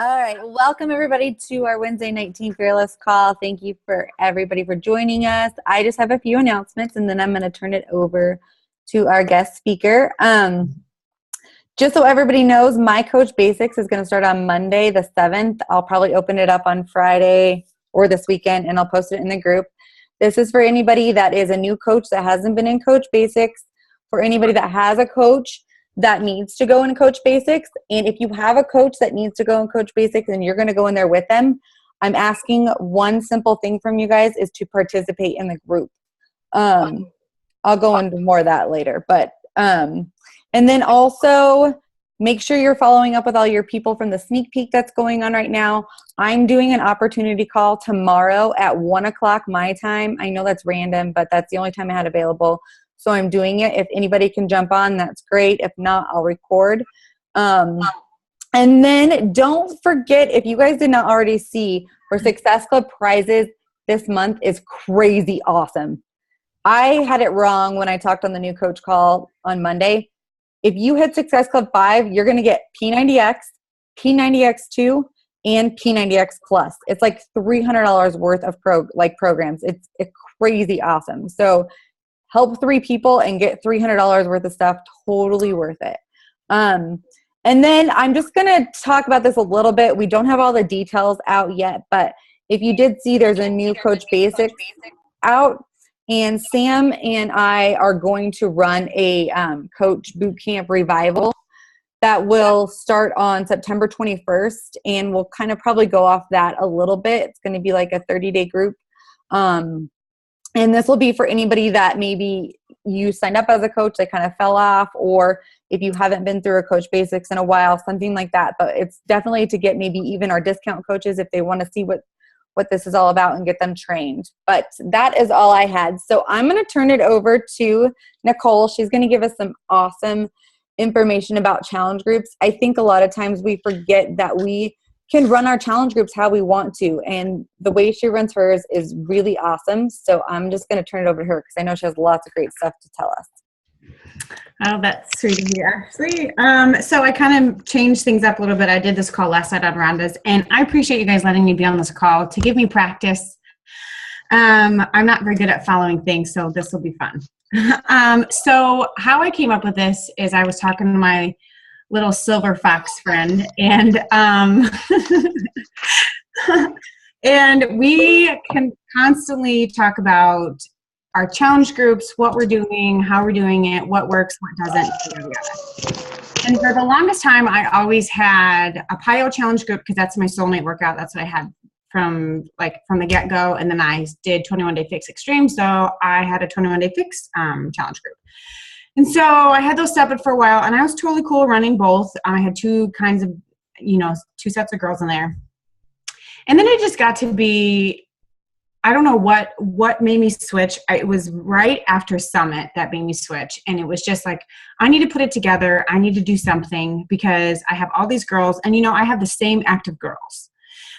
All right, welcome everybody to our Wednesday night Team Fearless call. Thank you for everybody for joining us. I just have a few announcements and then I'm going to turn it over to our guest speaker. Just so everybody knows, My Coach Basics is going to start on Monday the 7th. I'll probably open it up on Friday or this weekend and I'll post it in the group. This is for anybody that is a new coach that hasn't been in Coach Basics, for anybody that has a coach that needs to go in Coach Basics. And if you have a coach that needs to go in Coach Basics and you're going to go in there with them, I'm asking one simple thing from you guys is to participate in the group. I'll go into more of that later. But and then also make sure you're following up with all your people from the sneak peek that's going on right now. I'm doing an opportunity call tomorrow at 1 o'clock my time. I know that's random, but that's the only time I had available. So I'm doing it. If anybody can jump on, that's great. If not, I'll record. And then don't forget, if you guys did not already see, for Success Club prizes this month is crazy awesome. I had it wrong when I talked on the new coach call on Monday. If you hit Success Club 5, you're going to get P90X, P90X2, and P90X Plus. It's like $300 worth of programs. It's crazy awesome. So help 3 people and get $300 worth of stuff. Totally worth it. And then I'm just going to talk about this a little bit. We don't have all the details out yet, but if you did see, there's a new Coach Basics out, and Sam and I are going to run a Coach Bootcamp Revival that will start on September 21st, and we'll kind of probably go off that a little bit. It's going to be like a 30-day group. And this will be for anybody that maybe you signed up as a coach that kind of fell off, or if you haven't been through a Coach Basics in a while, something like that. But it's definitely to get maybe even our discount coaches if they want to see what this is all about and get them trained. But that is all I had. So I'm going to turn it over to Nicole. She's going to give us some awesome information about challenge groups. I think a lot of times we forget that we can run our challenge groups how we want to, and the way she runs hers is really awesome. So I'm just going to turn it over to her because I know she has lots of great stuff to tell us. Oh, that's sweet of you, actually. So I kind of changed things up a little bit. I did this call last night on Rhonda's, and I appreciate you guys letting me be on this call to give me practice. I'm not very good at following things, so this will be fun. So how I came up with this is I was talking to my little silver fox friend, and and we can constantly talk about our challenge groups, what we're doing, how we're doing it, what works, what doesn't. And for the longest time, I always had a PIO challenge group because that's my soulmate workout. That's what I had from the get-go. And then I did 21 Day Fix Extreme, so I had a 21 Day Fix challenge group. And so I had those separate for a while, and I was totally cool running both. I had two sets of girls in there. And then it just got to be, I don't know what made me switch. It was right after Summit that made me switch. And it was just like, I need to put it together. I need to do something because I have all these girls, and I have the same active girls,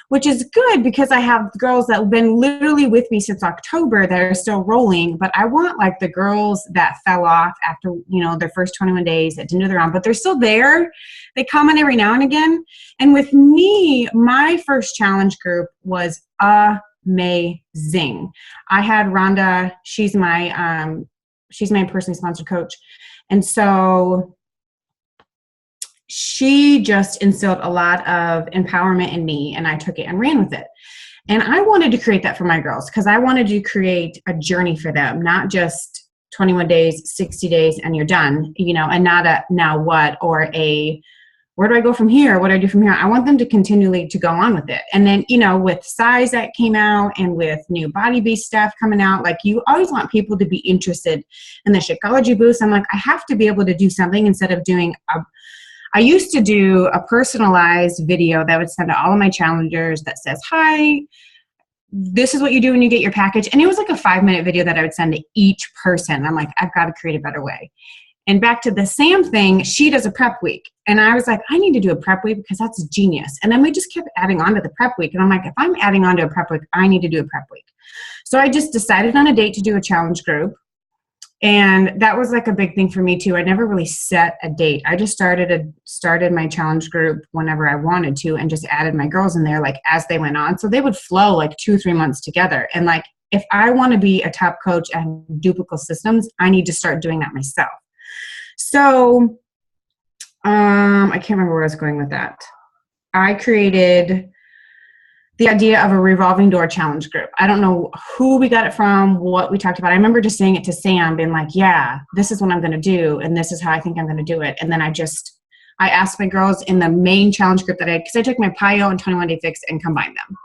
which is good because I have girls that have been literally with me since October that are still rolling. But I want like the girls that fell off after, their first 21 days that didn't do their own, but they're still there. They comment every now and again. And with me, my first challenge group was amazing. I had Rhonda, she's my personally sponsored coach. And so she just instilled a lot of empowerment in me, and I took it and ran with it. And I wanted to create that for my girls because I wanted to create a journey for them, not just 21 days, 60 days, and you're done, and not a now what, or a where do I go from here? What do I do from here? I want them to continually to go on with it. And then, with size that came out and with new Body Beast stuff coming out, like you always want people to be interested in the Shakeology boost. I'm like, I have to be able to do something instead of doing I used to do a personalized video that I would send to all of my challengers that says, hi, this is what you do when you get your package. And it was like a 5-minute video that I would send to each person. I'm like, I've got to create a better way. And back to the Sam thing, she does a prep week. And I was like, I need to do a prep week because that's genius. And then we just kept adding on to the prep week. And I'm like, if I'm adding on to a prep week, I need to do a prep week. So I just decided on a date to do a challenge group. And that was like a big thing for me too. I never really set a date. I just started my challenge group whenever I wanted to and just added my girls in there like as they went on. So they would flow like 2-3 months together. And like if I want to be a top coach and duplicate systems, I need to start doing that myself. So I can't remember where I was going with that. I created the idea of a revolving door challenge group. I don't know who we got it from, what we talked about. I remember just saying it to Sam, being like, yeah, this is what I'm going to do. And this is how I think I'm going to do it. And then I asked my girls in the main challenge group because I took my PIO and 21 Day Fix and combined them.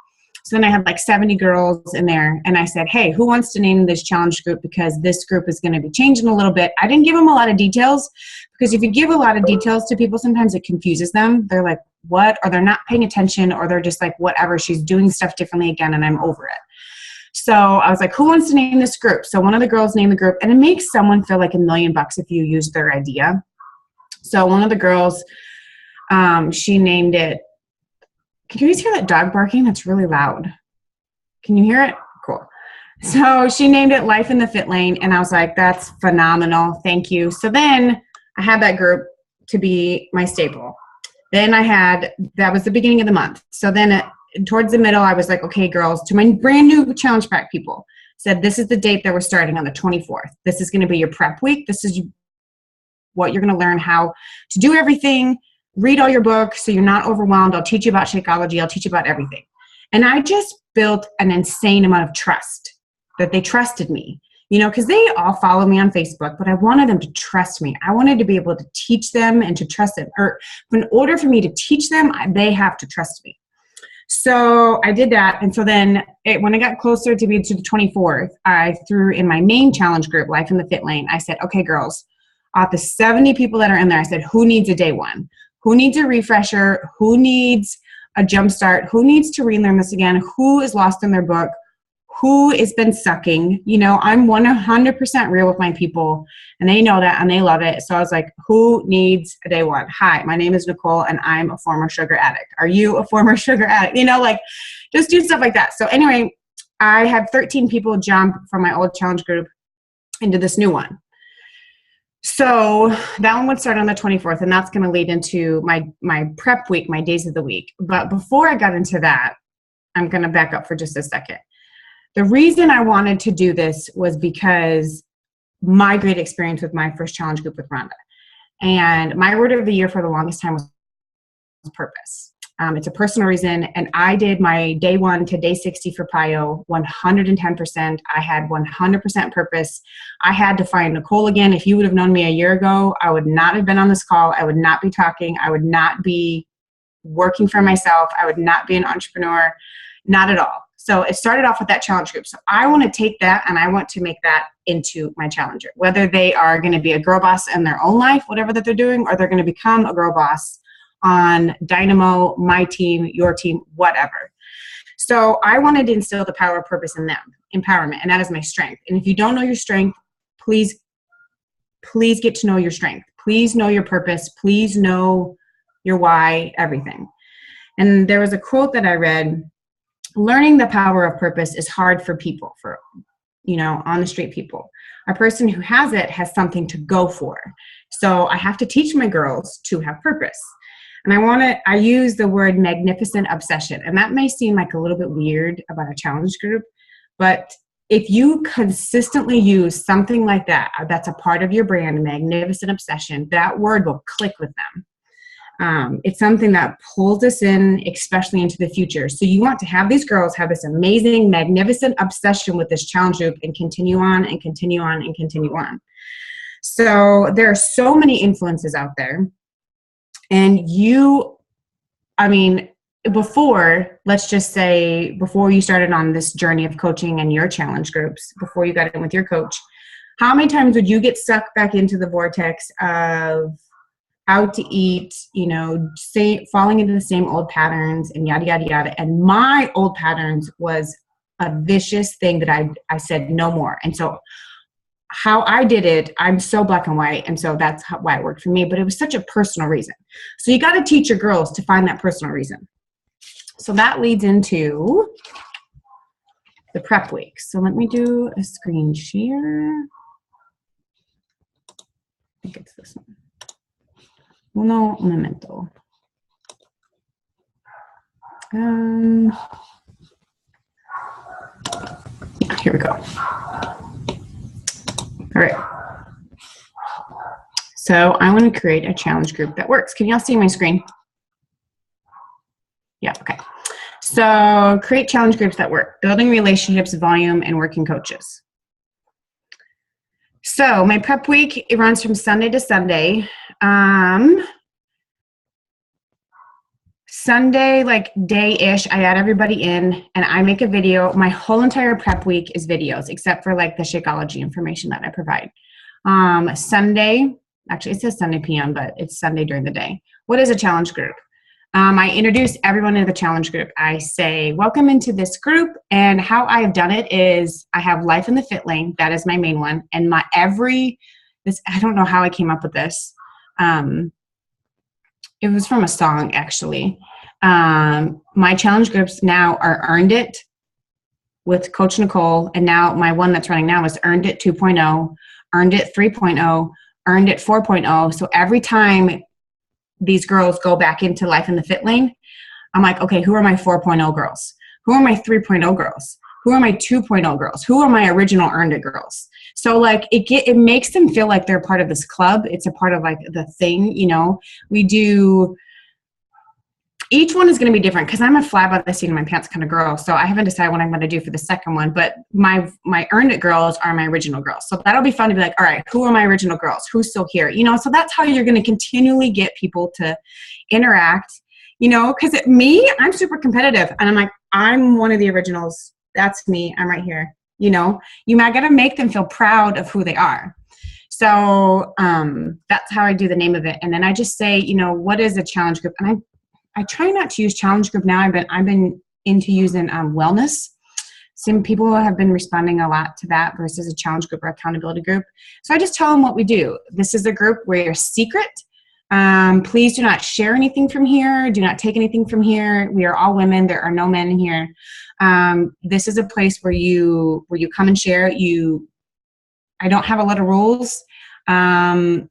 So then I had like 70 girls in there. And I said, hey, who wants to name this challenge group? Because this group is going to be changing a little bit. I didn't give them a lot of details because if you give a lot of details to people, sometimes it confuses them. They're like, what? Or they're not paying attention, or they're just like, whatever, she's doing stuff differently again and I'm over it. So I was like, who wants to name this group? So one of the girls named the group, and it makes someone feel like $1 million if you use their idea. So one of the girls, she named it, can you guys hear that dog barking? That's really loud. Can you hear it? Cool. So she named it Life in the Fit Lane. And I was like, that's phenomenal. Thank you. So then I had that group to be my staple. Then that was the beginning of the month. So then towards the middle, I was like, okay, girls, to my brand new challenge pack people, said, this is the date that we're starting on the 24th. This is going to be your prep week. This is what you're going to learn how to do everything. Read all your books so you're not overwhelmed. I'll teach you about Shakeology. I'll teach you about everything. And I just built an insane amount of trust that they trusted me. You know, because they all follow me on Facebook, but I wanted them to trust me. I wanted to be able to teach them and to trust them. Or in order for me to teach them, they have to trust me. So I did that. And so then when I got closer to the 24th, I threw in my main challenge group, Life in the Fit Lane. I said, okay, girls, out the 70 people that are in there, I said, who needs a day one? Who needs a refresher? Who needs a jump start? Who needs to relearn this again? Who is lost in their book? Who has been sucking? You know, I'm 100% real with my people, and they know that and they love it. So I was like, who needs a day one? Hi, my name is Nicole and I'm a former sugar addict. Are you a former sugar addict? You know, like just do stuff like that. So anyway, I had 13 people jump from my old challenge group into this new one. So that one would start on the 24th, and that's going to lead into my prep week, my days of the week. But before I got into that, I'm going to back up for just a second. The reason I wanted to do this was because my great experience with my first challenge group with Rhonda. And my word of the year for the longest time was purpose. It's a personal reason. And I did my day 1 to day 60 for PIO 110%. I had 100% purpose. I had to find Nicole again. If you would have known me a year ago, I would not have been on this call. I would not be talking. I would not be working for myself. I would not be an entrepreneur. Not at all. So it started off with that challenge group. So I want to take that and I want to make that into my challenger, whether they are going to be a girl boss in their own life, whatever that they're doing, or they're going to become a girl boss on Dynamo, my team, your team, whatever. So I wanted to instill the power of purpose in them, empowerment, and that is my strength. And if you don't know your strength, please get to know your strength. Please know your purpose. Please know your why, everything. And there was a quote that I read: learning the power of purpose is hard for people, for, on the street people. A person who has it has something to go for. So I have to teach my girls to have purpose. And I use the word magnificent obsession. And that may seem like a little bit weird about a challenge group, but if you consistently use something like that, that's a part of your brand, magnificent obsession, that word will click with them. It's something that pulls us in, especially into the future. So you want to have these girls have this amazing, magnificent obsession with this challenge group and continue on and continue on and continue on. So there are so many influences out there. And let's just say before you started on this journey of coaching and your challenge groups, before you got in with your coach, how many times would you get sucked back into the vortex of how to eat, falling into the same old patterns and yada, yada, yada. And my old patterns was a vicious thing that I said no more. And so how I did it, I'm so black and white. And so that's why it worked for me. But it was such a personal reason. So you got to teach your girls to find that personal reason. So that leads into the prep week. So let me do a screen share. think it's this one. Uno momento. Here we go. All right. So I want to create a challenge group that works. Can y'all see my screen? Yeah, okay. So create challenge groups that work. Building relationships, volume, and working coaches. So my prep week, it runs from Sunday to Sunday. Sunday, like day-ish, I add everybody in and I make a video. My whole entire prep week is videos, except for like the Shakeology information that I provide. Sunday, actually it says Sunday PM, but it's Sunday during the day. What is a challenge group? I introduce everyone into the challenge group. I say, welcome into this group. And how I have done it is I have Life in the Fit Lane. That is my main one. And I don't know how I came up with this. It was from a song, actually. My challenge groups now are Earned It with Coach Nicole. And now my one that's running now is Earned It 2.0, Earned It 3.0, Earned It 4.0. So every time these girls go back into Life in the Fit Lane, I'm like, okay, who are my 4.0 girls? Who are my 3.0 girls? Who are my 2.0 girls? Who are my original Earned It girls? So like it makes them feel like they're part of this club. It's a part of like the thing, you know. We do, each one is going to be different because I'm a fly by the seat of my pants kind of girl. So I haven't decided what I'm going to do for the second one, but my Earned It girls are my original girls. So that'll be fun to be like, all right, who are my original girls? Who's still here? You know, so that's how you're going to continually get people to interact, you know, because me, I'm super competitive and I'm like, I'm one of the originals. That's me. I'm right here. You know, you might got to make them feel proud of who they are. So that's how I do the name of it. And then I just say, you know, what is a challenge group? And I try not to use challenge group now. I've been into using wellness. Some people have been responding a lot to that versus a challenge group or accountability group. So I just tell them what we do. This is a group where you're secret. Please do not share anything from here. Do not take anything from here. We are all women. There are no men in here. This is a place where you come and share. I don't have a lot of rules. I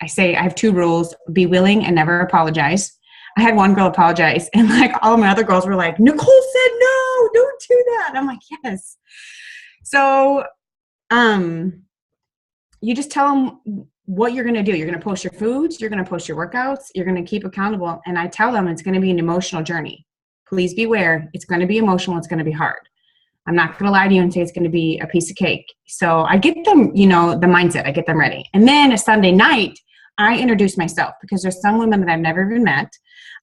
say I have 2 rules: be willing and never apologize. I had one girl apologize, and like all of my other girls were like, Nicole said no, don't do that. And I'm like, yes. So you just tell them what you're going to do. You're going to post your foods. You're going to post your workouts. You're going to keep accountable. And I tell them it's going to be an emotional journey. Please beware. It's going to be emotional. It's going to be hard. I'm not going to lie to you and say it's going to be a piece of cake. So I get them, you know, the mindset. I get them ready. And then a Sunday night, I introduce myself because there's some women that I've never even met.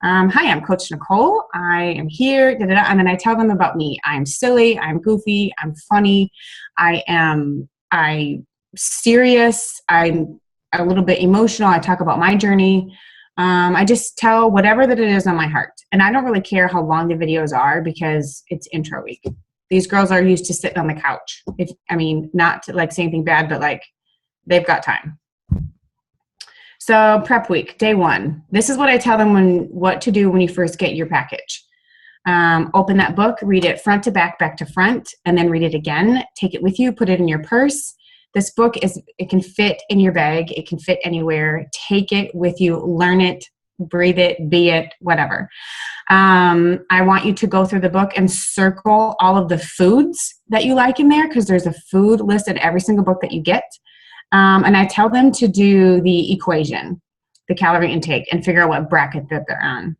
Hi, I'm Coach Nicole. I am here. Da, da, da. And then I tell them about me. I'm silly. I'm goofy. I'm funny. I'm serious. I'm a little bit emotional. I talk about my journey. I just tell whatever that it is on my heart. And I don't really care how long the videos are because it's intro week. These girls are used to sitting on the couch. Not to like say anything bad, but like they've got time. So prep week, day 1. This is what I tell them what to do when you first get your package. Open that book, read it front to back, back to front, and then read it again. Take it with you, put it in your purse. This book it can fit in your bag. It can fit anywhere. Take it with you, learn it, breathe it, be it, whatever. I want you to go through the book and circle all of the foods that you like in there because there's a food list in every single book that you get. And I tell them to do the equation, the calorie intake, and figure out what bracket that they're on.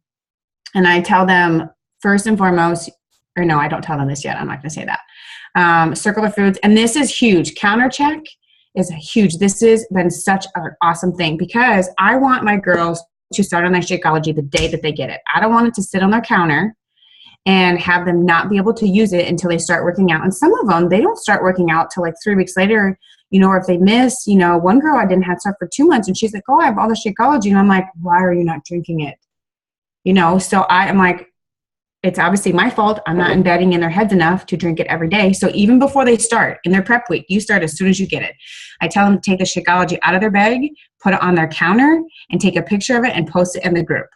And I tell them first and foremost, or no, I don't tell them this yet. I'm not going to say that. Circle the foods. And this is huge. Counter check is huge. This has been such an awesome thing because I want my girls to start on their Shakeology the day that they get it. I don't want it to sit on their counter and have them not be able to use it until they start working out. And some of them, they don't start working out till like 3 weeks later, you know, or if they miss, you know, one girl I didn't have stuff for 2 months and she's like, oh, I have all the Shakeology. And I'm like, why are you not drinking it? You know, so I'm like, it's obviously my fault. I'm not embedding in their heads enough to drink it every day. So even before they start in their prep week, you start as soon as you get it. I tell them to take the Shakeology out of their bag, put it on their counter, and take a picture of it and post it in the group.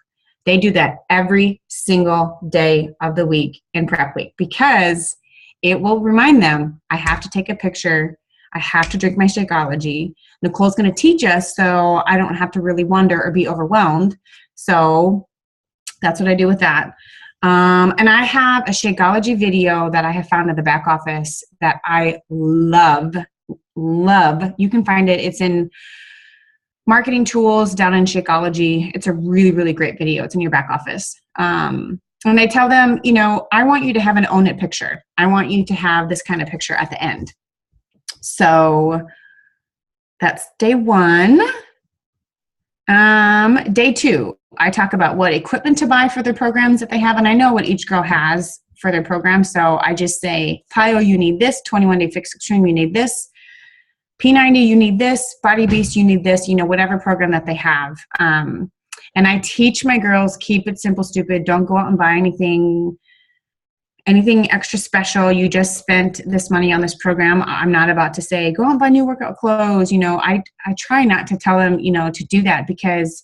They do that every single day of the week in prep week because it will remind them, I have to take a picture I have to drink my Shakeology. Nicole's going to teach us so I don't have to really wonder or be overwhelmed. So that's what I do with that. And I have a Shakeology video that I have found at the back office that I love. You can find it. It's in marketing tools down in Shakeology. It's a really, really great video. It's in your back office. And I tell them, you know, I want you to have an own it picture. I want you to have this kind of picture at the end. So that's day 1. Day 2, I talk about what equipment to buy for their programs that they have. And I know what each girl has for their program. So I just say, PIO, you need this. 21 Day Fix Extreme, you need this. P90, you need this. Body Beast, you need this. You know, whatever program that they have. And I teach my girls, keep it simple, stupid. Don't go out and buy anything extra special. You just spent this money on this program. I'm not about to say, go out and buy new workout clothes. You know, I try not to tell them, you know, to do that, because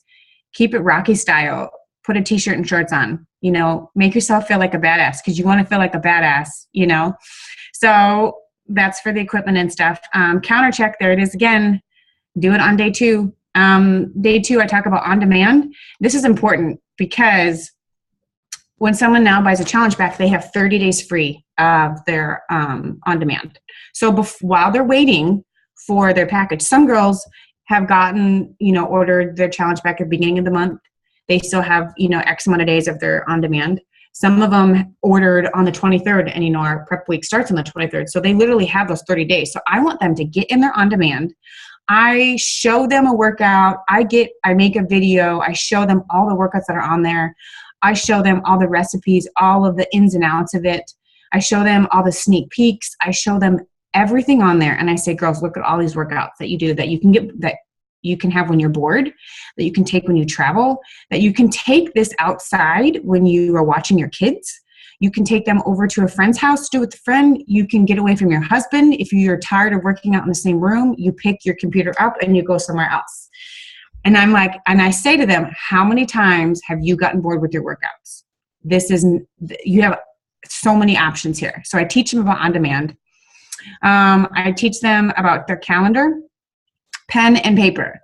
keep it Rocky style. Put a t-shirt and shorts on, you know, make yourself feel like a badass, because you want to feel like a badass, you know. So that's for the equipment and stuff. Counter check, there it is again. Do it on day 2. Day 2, I talk about on demand. This is important because when someone now buys a challenge pack, they have 30 days free of their on demand. So while they're waiting for their package, some girls have gotten, you know, ordered their challenge pack at the beginning of the month. They still have, you know, X amount of days of their on demand. Some of them ordered on the 23rd, and, you know, our prep week starts on the 23rd. So they literally have those 30 days. So I want them to get in their on demand. I show them a workout. I make a video. I show them all the workouts that are on there. I show them all the recipes, all of the ins and outs of it. I show them all the sneak peeks. I show them everything on there. And I say, girls, look at all these workouts that you do, that you can get, that you can have when you're bored, that you can take when you travel, that you can take this outside when you are watching your kids. You can take them over to a friend's house, do it with a friend. You can get away from your husband. If you're tired of working out in the same room, you pick your computer up and you go somewhere else. And I'm like, and I say to them, how many times have you gotten bored with your workouts? You have so many options here. So I teach them about on demand. I teach them about their calendar, pen and paper.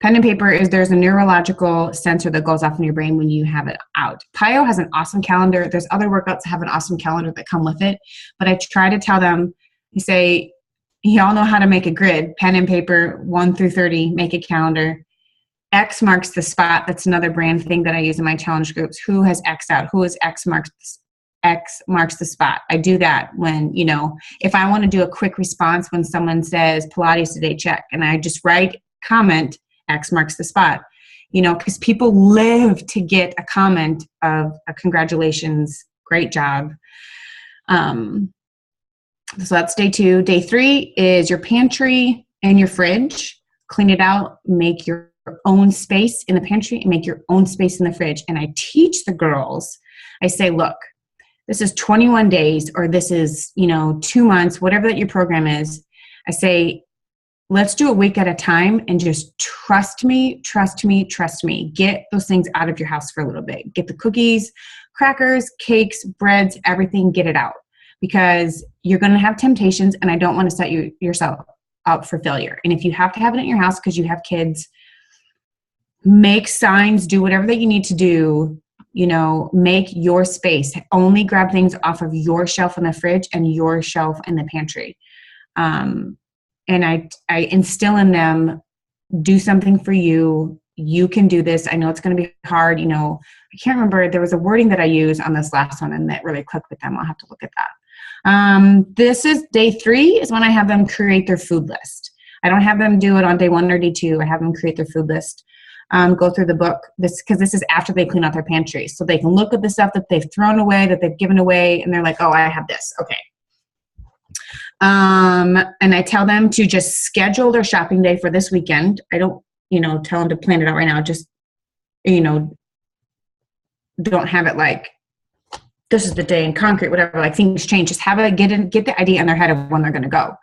Pen and paper is, there's a neurological sensor that goes off in your brain when you have it out. PIO has an awesome calendar. There's other workouts that have an awesome calendar that come with it. But I try to tell them, I say, you all know how to make a grid, pen and paper, 1 through 30, make a calendar. X marks the spot. That's another brand thing that I use in my challenge groups. Who has X out? Who is X marks the spot? I do that when, you know, if I want to do a quick response when someone says Pilates today, check, and I just write comment, X marks the spot, you know, because people live to get a comment of a congratulations, great job. So that's day 2. Day 3 is your pantry and your fridge. Clean it out, make your own space in the pantry and make your own space in the fridge. And I teach the girls, I say, look, this is 21 days, or this is, you know, 2 months, whatever that your program is. I say, let's do a week at a time and just trust me. Get those things out of your house for a little bit. Get the cookies, crackers, cakes, breads, everything, get it out, because you're going to have temptations, and I don't want to set yourself up for failure. And if you have to have it in your house because you have kids, make signs, do whatever that you need to do, you know, make your space. Only grab things off of your shelf in the fridge and your shelf in the pantry. And I instill in them, do something for you. You can do this. I know it's going to be hard. You know, I can't remember. There was a wording that I used on this last one, and that really clicked with them. I'll have to look at that. This is day 3 is when I have them create their food list. I don't have them do it on day 1 or day 2. I have them create their food list. Go through the book, because this is after they clean out their pantry. So they can look at the stuff that they've thrown away, that they've given away, and they're like, oh, I have this. Okay. And I tell them to just schedule their shopping day for this weekend. I don't, you know, tell them to plan it out right now. Just, you know, don't have it like, this is the day in concrete, whatever, like things change. Just have it, get the idea in their head of when they're going to go.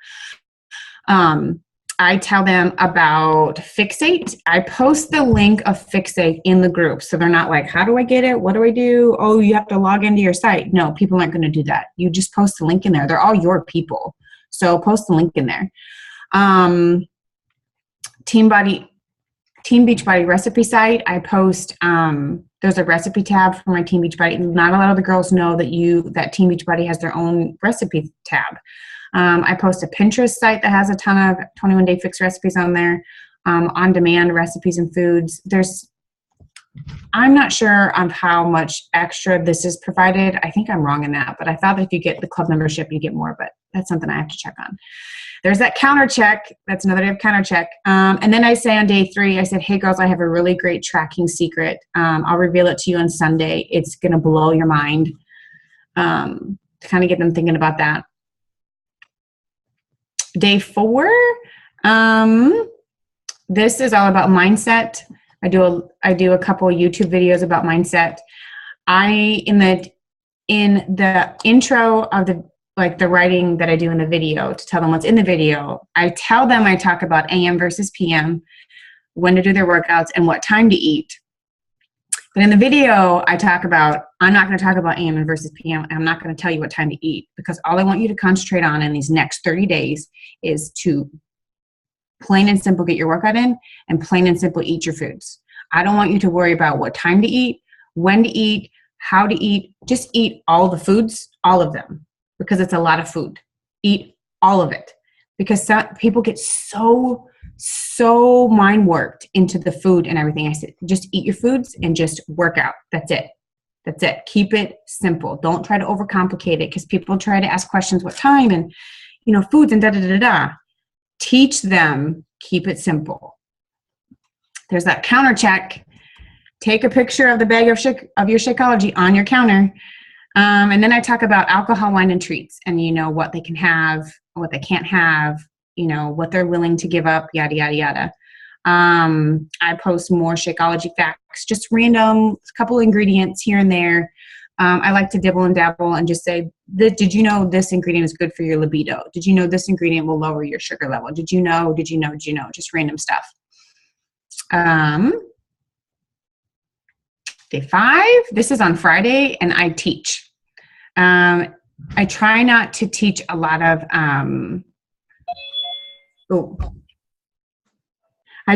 I tell them about Fixate. I post the link of Fixate in the group. So they're not like, how do I get it? What do I do? Oh, you have to log into your site. No, people aren't going to do that. You just post the link in there. They're all your people. So post the link in there. Team Beachbody recipe site. I post, there's a recipe tab for my Team Beachbody. Not a lot of the girls know that Team Beachbody has their own recipe tab. I post a Pinterest site that has a ton of 21-day fix recipes on there, on-demand recipes and foods. I'm not sure of how much extra this is provided. I think I'm wrong in that, but I thought that if you get the club membership, you get more, but that's something I have to check on. There's that counter check. That's another day of counter check. And then I say on day 3, I said, hey girls, I have a really great tracking secret. I'll reveal it to you on Sunday. It's going to blow your mind, to kind of get them thinking about that. Day 4, this is all about mindset. I do a couple of YouTube videos about mindset. In the intro of the writing that I do in the video to tell them what's in the video, I tell them I talk about AM versus PM, when to do their workouts, and what time to eat. But in the video, I'm not going to talk about AM versus PM. I'm not going to tell you what time to eat, because all I want you to concentrate on in these next 30 days is to plain and simple get your workout in, and plain and simple eat your foods. I don't want you to worry about what time to eat, when to eat, how to eat. Just eat all the foods, all of them, because it's a lot of food. Eat all of it, because some people get so mind warped into the food and everything. I said, just eat your foods and just work out. That's it. That's it. Keep it simple. Don't try to overcomplicate it, because people try to ask questions, what time, and foods and da-da-da-da-da. Teach them, keep it simple. There's that counter check. Take a picture of the bag of your Shakeology on your counter. And then I talk about alcohol, wine, and treats, and what they can have, what they can't have, what they're willing to give up, yada, yada, yada. I post more Shakeology facts, just random couple ingredients here and there. I like to dibble and dabble and just say, did you know this ingredient is good for your libido? Did you know this ingredient will lower your sugar level? Did you know? Just random stuff. Day 5, this is on Friday, and I teach. I try not to teach a lot of, I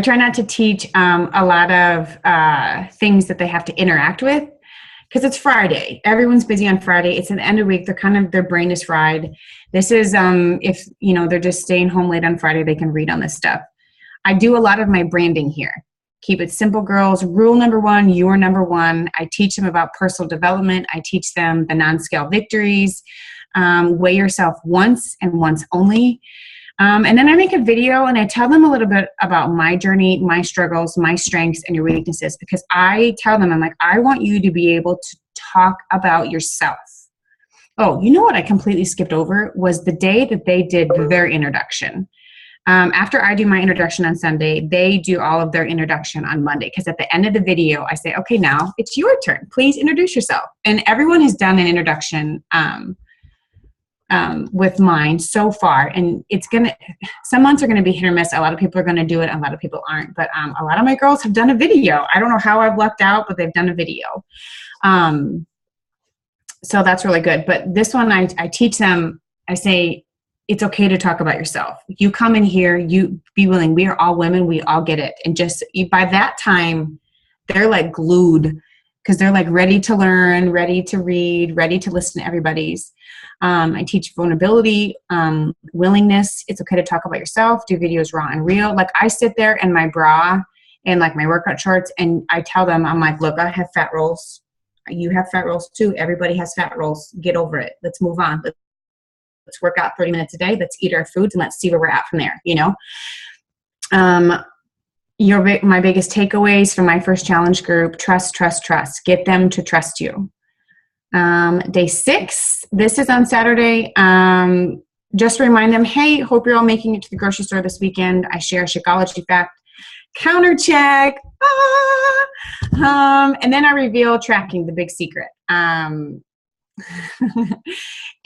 try not to teach a lot of things that they have to interact with, because it's Friday. Everyone's busy on Friday. It's an end of week. Their brain is fried. This is, if, they're just staying home late on Friday, they can read on this stuff. I do a lot of my branding here. Keep it simple, girls. Rule number 1, you're number 1. I teach them about personal development. I teach them the non-scale victories. Weigh yourself once and once only. And then I make a video and I tell them a little bit about my journey, my struggles, my strengths, and your weaknesses, because I tell them, I'm like, I want you to be able to talk about yourself. Oh, you know what I completely skipped over was the day that they did their introduction. After I do my introduction on Sunday, they do all of their introduction on Monday, because at the end of the video, I say, okay, now it's your turn. Please introduce yourself. And everyone has done an introduction with mine so far, and some months are gonna be hit or miss. A lot of people are gonna do it, a lot of people aren't, but a lot of my girls have done a video. I don't know how I've lucked out, but they've done a video. So that's really good. But this one, I teach them, I say, it's okay to talk about yourself. You come in here, you be willing. We are all women, we all get it. And just by that time, they're like glued, because they're like ready to learn, ready to read, ready to listen to everybody's. I teach vulnerability, willingness. It's okay to talk about yourself, do videos raw and real. Like I sit there in my bra and like my workout shorts, and I tell them, I'm like, look, I have fat rolls. You have fat rolls too. Everybody has fat rolls. Get over it. Let's move on. Let's work out 30 minutes a day. Let's eat our foods and let's see where we're at from there. My biggest takeaways from my first challenge group: trust, trust, trust. Get them to trust you. Day 6, this is on Saturday. Just remind them, hey, hope you're all making it to the grocery store this weekend. I share a Shakeology fact. Counter check. And then I reveal tracking, the big secret. And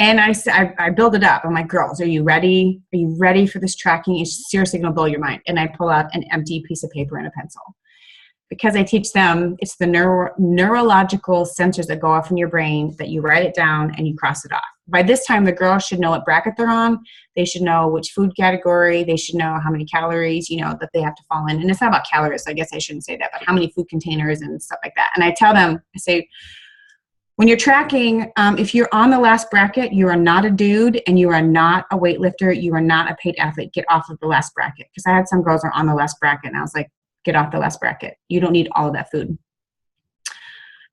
I build it up. I'm like, girls, are you ready? Are you ready for this tracking? It's seriously going to blow your mind. And I pull out an empty piece of paper and a pencil. Because I teach them, it's the neurological sensors that go off in your brain that you write it down and you cross it off. by this time, the girls should know what bracket they're on. They should know which food category. They should know how many calories, that they have to fall in. And it's not about calories, so I guess I shouldn't say that, but how many food containers and stuff like that. And I tell them, I say, when you're tracking, if you're on the last bracket, you are not a dude and you are not a weightlifter. You are not a paid athlete. Get off of the last bracket. Because I had some girls who are on the last bracket and I was like, get off the last bracket. You don't need all of that food.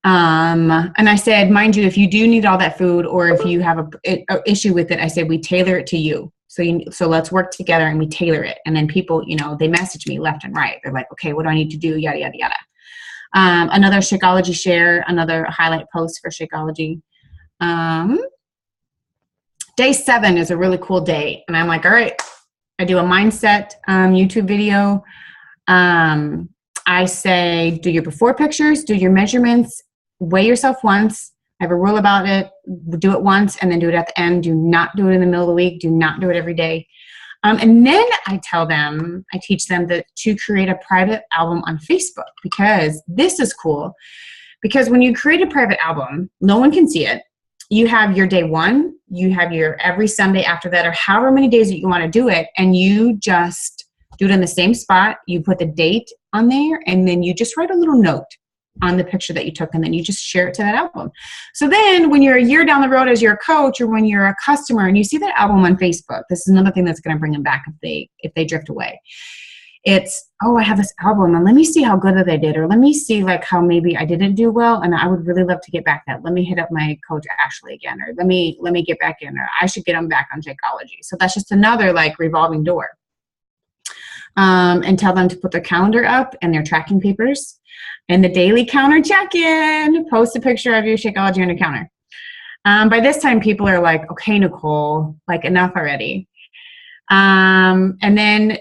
And I said, mind you, if you do need all that food or if you have a issue with it, I said, we tailor it to you. So let's work together and we tailor it. And then people, they message me left and right. They're like, okay, what do I need to do? Yada, yada, yada. Another Shakeology share, another highlight post for Shakeology. Day 7 is a really cool day. And I'm like, all right, I do a mindset YouTube video. I say, do your before pictures, do your measurements, weigh yourself once. I have a rule about it. Do it once and then do it at the end. Do not do it in the middle of the week. Do not do it every day. And then I teach them to create a private album on Facebook, because this is cool. Because when you create a private album, no one can see it. You have your day 1, you have your every Sunday after that, or however many days that you want to do it, and you just do it in the same spot. You put the date on there, and then you just write a little note on the picture that you took, and then you just share it to that album. So then when you're a year down the road as your coach, or when you're a customer and you see that album on Facebook, this is another thing that's going to bring them back if they drift away. It's, oh, I have this album and let me see how good that they did, or let me see like how maybe I didn't do well and I would really love to get back that. Let me hit up my coach Ashley again, or let me get back in, or I should get them back on Shakeology. So that's just another like revolving door. And tell them to put their calendar up and their tracking papers and the daily counter check-in. Post a picture of your Shakeology on your counter. By this time, people are like, okay, Nicole, like enough already. And then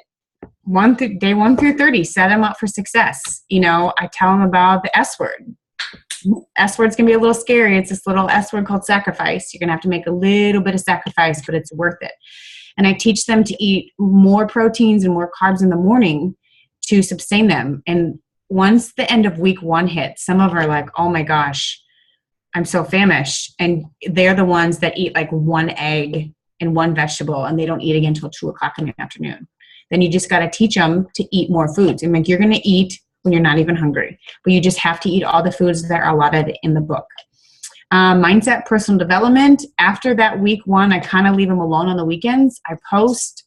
day 1 through 30, set them up for success. I tell them about the S word. S word's gonna be a little scary. It's this little S word called sacrifice. You're gonna have to make a little bit of sacrifice, but it's worth it. And I teach them to eat more proteins and more carbs in the morning to sustain them. And once the end of week 1 hits, some of them are like, oh my gosh, I'm so famished. And they're the ones that eat like 1 egg and 1 vegetable, and they don't eat again until 2 o'clock in the afternoon. Then you just got to teach them to eat more foods. And like, you're going to eat when you're not even hungry, but you just have to eat all the foods that are allotted in the book. Mindset, personal development. After that week 1, I kind of leave them alone on the weekends. I post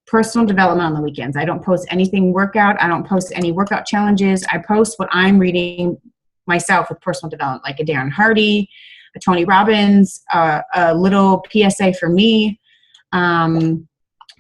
personal development on the weekends. I don't post anything workout. I don't post any workout challenges. I post what I'm reading myself with personal development, like a Darren Hardy, a Tony Robbins, a little PSA for me.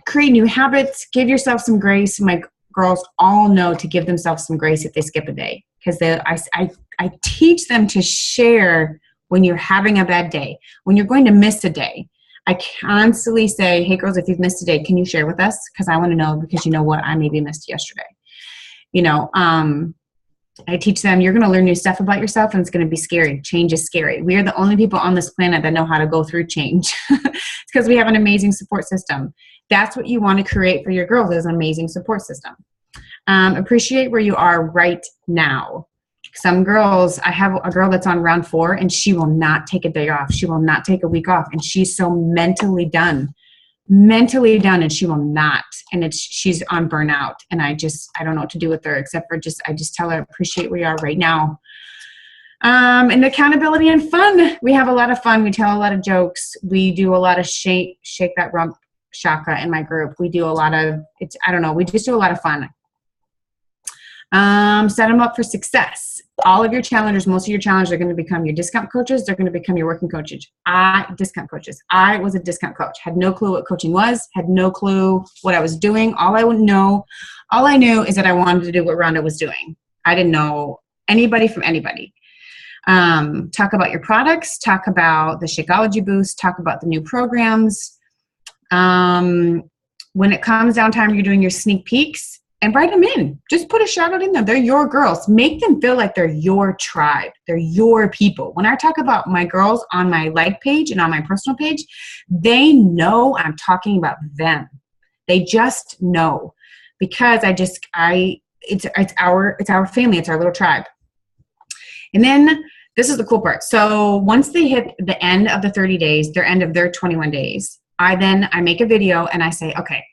Create new habits. Give yourself some grace. My girls all know to give themselves some grace if they skip a day, because I teach them to share when you're having a bad day, when you're going to miss a day. I constantly say, hey girls, if you've missed a day, can you share with us? Because I want to know, because you know what, I maybe missed yesterday. I teach them, you're going to learn new stuff about yourself and it's going to be scary. Change is scary. We are the only people on this planet that know how to go through change. It's because we have an amazing support system. That's what you want to create for your girls, is an amazing support system. Appreciate where you are right now. Some girls, I have a girl that's on round 4 and she will not take a day off. She will not take a week off. And she's so mentally done, and she will not. And she's on burnout. And I don't know what to do with her, except for I just tell her, appreciate where you are right now. And accountability and fun. We have a lot of fun. We tell a lot of jokes. We do a lot of shake that rump shaka in my group. We do a lot of, we just do a lot of fun. Set them up for success. All of your challengers, most of your challengers are going to become your discount coaches. They're going to become your working coaches. Discount coaches. I was a discount coach. Had no clue what coaching was. Had no clue what I was doing. All I knew is that I wanted to do what Rhonda was doing. I didn't know anybody from anybody. Talk about your products. Talk about the Shakeology boost. Talk about the new programs. When it comes down time, you're doing your sneak peeks. And write them in. Just put a shout out in there. They're your girls. Make them feel like they're your tribe. They're your people. When I talk about my girls on my like page and on my personal page, they know I'm talking about them. They just know, because it's our family. It's our little tribe. And then this is the cool part. So once they hit the end of the 30 days, their end of their 21 days, I make a video and I say, okay,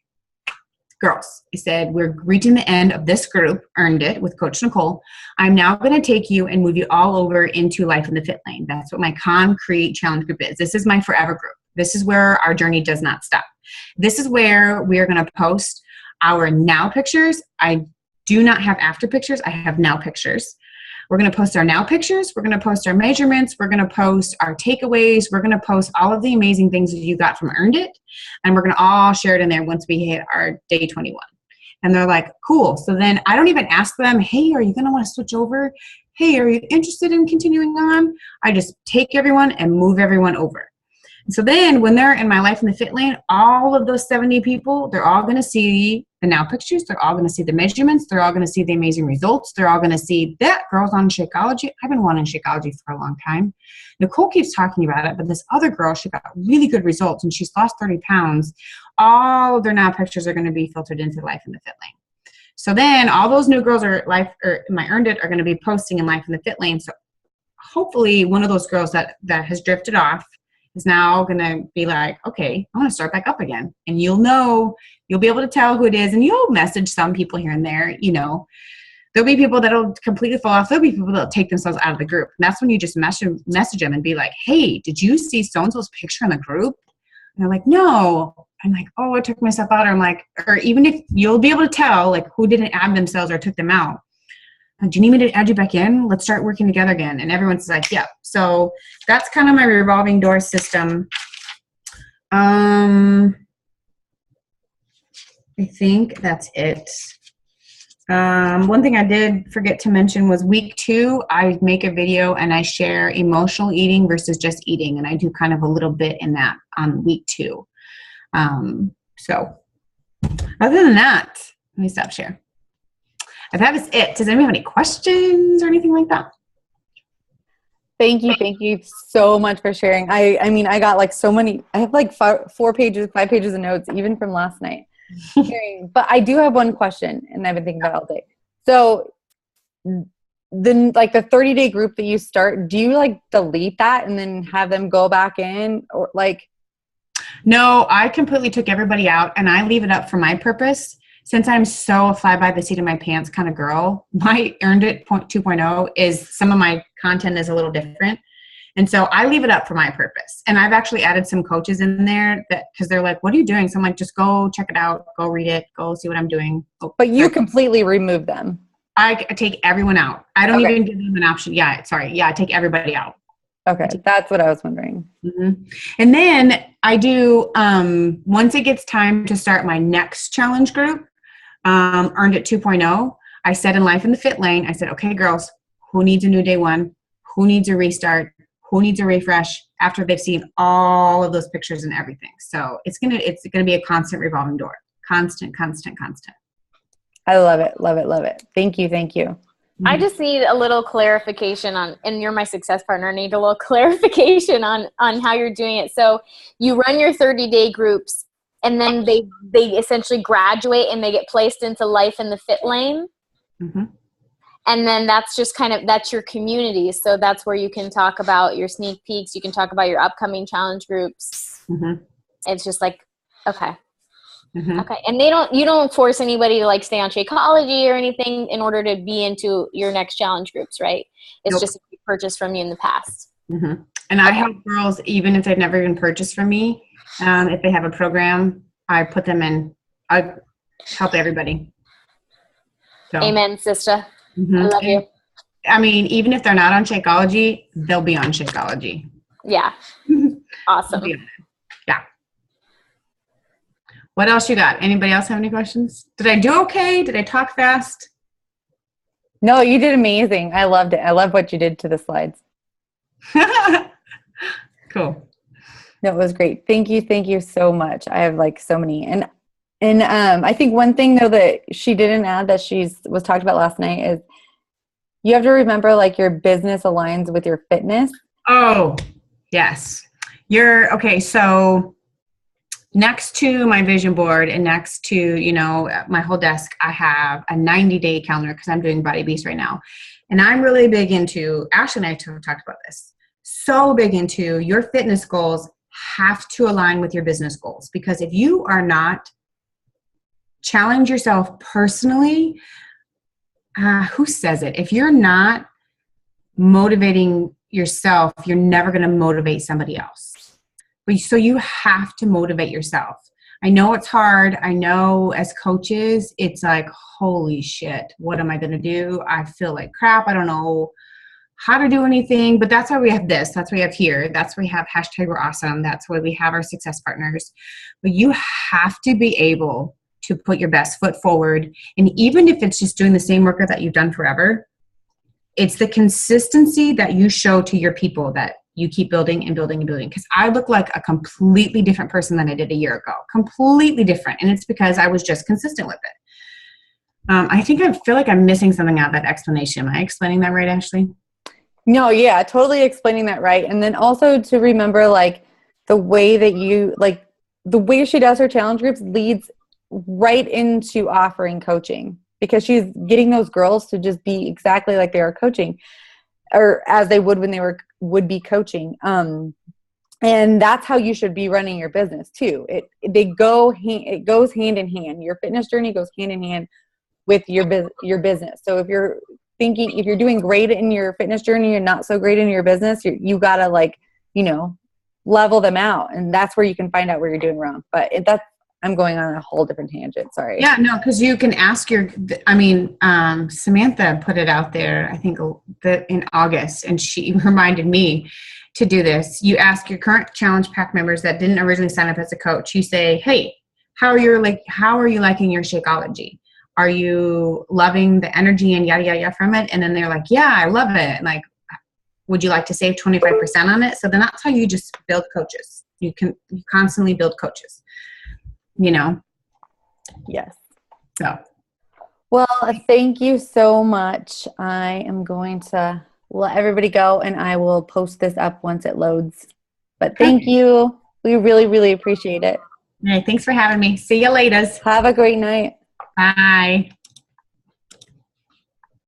girls, I said, we're reaching the end of this group, Earned It with Coach Nicole. I'm now going to take you and move you all over into Life in the Fit Lane. That's what my concrete challenge group is. This is my forever group. This is where our journey does not stop. This is where we are going to post our now pictures. I do not have after pictures. I have now pictures. We're going to post our now pictures. We're going to post our measurements. We're going to post our takeaways. We're going to post all of the amazing things that you got from Earned It. And we're going to all share it in there once we hit our day 21. And they're like, cool. So then I don't even ask them, hey, are you going to want to switch over? Hey, are you interested in continuing on? I just take everyone and move everyone over. So then when they're in my Life in the Fit Lane, all of those 70 people, they're all going to see the now pictures. They're all going to see the measurements. They're all going to see the amazing results. They're all going to see that girl's on Shakeology. I've been wanting Shakeology for a long time. Nicole keeps talking about it, but this other girl, she got really good results and she's lost 30 pounds. All of their now pictures are going to be filtered into Life in the Fit Lane. So then all those new girls are my Earned It are going to be posting in Life in the Fit Lane. So hopefully one of those girls that has drifted off is now going to be like, okay, I want to start back up again. And you'll be able to tell who it is. And you'll message some people here and there, there'll be people that'll completely fall off. There'll be people that'll take themselves out of the group. And that's when you just message them and be like, hey, did you see so-and-so's picture in the group? And they're like, no. I'm like, oh, I took myself out. Or I'm like, or even if you'll be able to tell like who didn't add themselves or took them out. Do you need me to add you back in? Let's start working together again. And everyone's like, yeah. So that's kind of my revolving door system. I think that's it. One thing I did forget to mention was week 2, I make a video and I share emotional eating versus just eating. And I do kind of a little bit in that on week 2. So other than that, let me stop share. That is it. Does anyone have any questions or anything like that? Thank you so much for sharing. I mean, I got like so many, I have like 5 pages of notes, even from last night. But I do have one question, and I've been thinking about it all day. So then like the 30-day group that you start, do you like delete that and then have them go back in, or like? No, I completely took everybody out and I leave it up for my purpose. Since I'm so a fly by the seat of my pants kind of girl, my Earned It 2.0 is some of my content is a little different. And so I leave it up for my purpose. And I've actually added some coaches in there that, because they're like, what are you doing? So I'm like, just go check it out, go read it, go see what I'm doing. But you completely remove them. I take everyone out. I don't even give them an option. Yeah, sorry. Yeah, I take everybody out. Okay, that's what I was wondering. Mm-hmm. And then I do, once it gets time to start my next challenge group, Earned It 2.0, I said in Life in the Fit Lane, I said, okay, girls, who needs a new day one? Who needs a restart? Who needs a refresh after they've seen all of those pictures and everything? So it's gonna be a constant revolving door. Constant. I love it. Thank you. I just need a little clarification on, and you're my success partner, I need a little clarification on how you're doing it. So you run your 30-day groups, and then they essentially graduate and they get placed into Life in the Fit Lane. Mm-hmm. And then that's just that's your community. So that's where you can talk about your sneak peeks. You can talk about your upcoming challenge groups. Mm-hmm. It's just like, okay. Mm-hmm. Okay. And you don't force anybody to like stay on Shakeology or anything in order to be into your next challenge groups, right? It's just a purchase from you in the past. Mm-hmm. And I help girls, even if they've never even purchased from me, if they have a program, I put them in. I help everybody. So. Amen, sister. Mm-hmm. I love you. I mean, even if they're not on Shakeology, they'll be on Shakeology. Yeah. Awesome. Yeah. What else you got? Anybody else have any questions? Did I do okay? Did I talk fast? No, you did amazing. I loved it. I love what you did to the slides. Cool. That was great. Thank you so much. I have like so many. And I think one thing though that she didn't add that was talked about last night is you have to remember like your business aligns with your fitness. Oh, yes. Okay. So next to my vision board and next to, my whole desk, I have a 90-day calendar because I'm doing Body Beast right now. And I'm really big into, Ashley and I talked about this, so big into your fitness goals have to align with your business goals. Because if you are not challenge yourself personally, who says it? If you're not motivating yourself, you're never going to motivate somebody else. So you have to motivate yourself. I know it's hard. I know as coaches, it's like, holy shit, what am I going to do? I feel like crap. I don't know how to do anything, but that's why we have this. That's why we have here. That's why we have hashtag we're awesome. That's why we have our success partners. But you have to be able to put your best foot forward. And even if it's just doing the same workout that you've done forever, it's the consistency that you show to your people that you keep building and building and building. Because I look like a completely different person than I did a year ago. Completely different. And it's because I was just consistent with it. I feel like I'm missing something out of that explanation. Am I explaining that right, Ashley? No, yeah, totally explaining that right. And then also to remember, like, the way that the way she does her challenge groups leads right into offering coaching, because she's getting those girls to just be exactly like they are coaching, or as they would when they would be coaching. And that's how you should be running your business too. It goes hand in hand. Your fitness journey goes hand in hand with your business. So if you're doing great in your fitness journey and not so great in your business, you gotta level them out, and that's where you can find out where you're doing wrong. But I'm going on a whole different tangent. Sorry. Yeah, no, because you can ask Samantha put it out there, I think in August, and she reminded me to do this. You ask your current challenge pack members that didn't originally sign up as a coach, you say, hey, how are you liking your Shakeology? Are you loving the energy and yada, yada, yada from it? And then they're like, yeah, I love it. Like, would you like to save 25% on it? So then that's how you just build coaches. You constantly build coaches, Yes. So. Well, thank you so much. I am going to let everybody go, and I will post this up once it loads. But thank you. We really, really appreciate it. Hey, thanks for having me. See you later. Have a great night. Bye.